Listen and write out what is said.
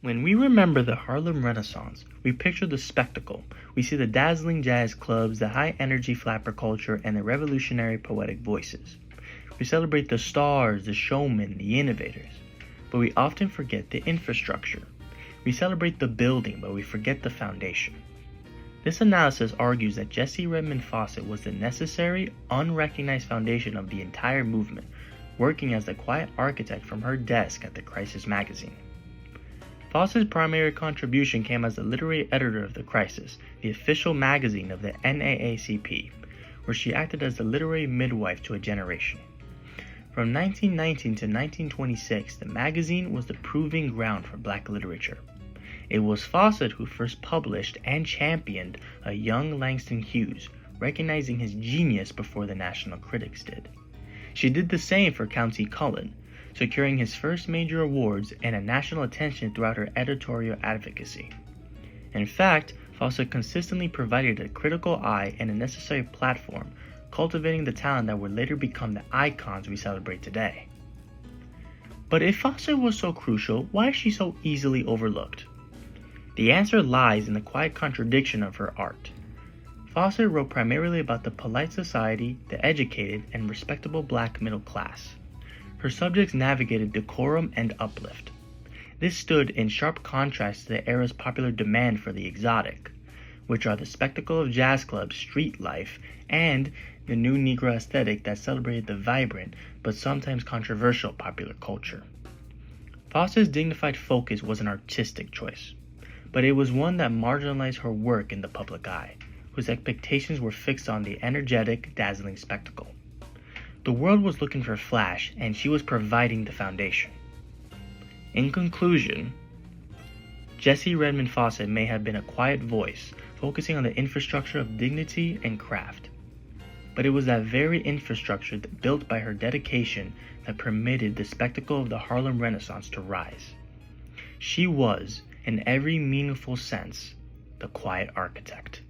When we remember the Harlem Renaissance, we picture the spectacle. We see the dazzling jazz clubs, the high-energy flapper culture, and the revolutionary poetic voices. We celebrate the stars, the showmen, the innovators. But we often forget the infrastructure. We celebrate the building, but we forget the foundation. This analysis argues that Jessie Redmond Fauset was the necessary, unrecognized foundation of the entire movement, working as the quiet architect from her desk at the Crisis magazine. Fauset's primary contribution came as the literary editor of The Crisis, the official magazine of the NAACP, where she acted as the literary midwife to a generation. From 1919 to 1926, the magazine was the proving ground for Black literature. It was Fauset who first published and championed a young Langston Hughes, recognizing his genius before the national critics did. She did the same for Countee Cullen, securing his first major awards and a national attention throughout her editorial advocacy. In fact, Fauset consistently provided a critical eye and a necessary platform, cultivating the talent that would later become the icons we celebrate today. But if Fauset was so crucial, why is she so easily overlooked? The answer lies in the quiet contradiction of her art. Fauset wrote primarily about the polite society, the educated, and respectable Black middle class. Her subjects navigated decorum and uplift. This stood in sharp contrast to the era's popular demand for the exotic, which are the spectacle of jazz clubs, street life, and the new Negro aesthetic that celebrated the vibrant but sometimes controversial popular culture. Fauset's dignified focus was an artistic choice, but it was one that marginalized her work in the public eye, whose expectations were fixed on the energetic, dazzling spectacle. The world was looking for flash, and she was providing the foundation. In conclusion, Jessie Redmond Fauset may have been a quiet voice, focusing on the infrastructure of dignity and craft. But it was that very infrastructure built by her dedication that permitted the spectacle of the Harlem Renaissance to rise. She was, in every meaningful sense, the quiet architect.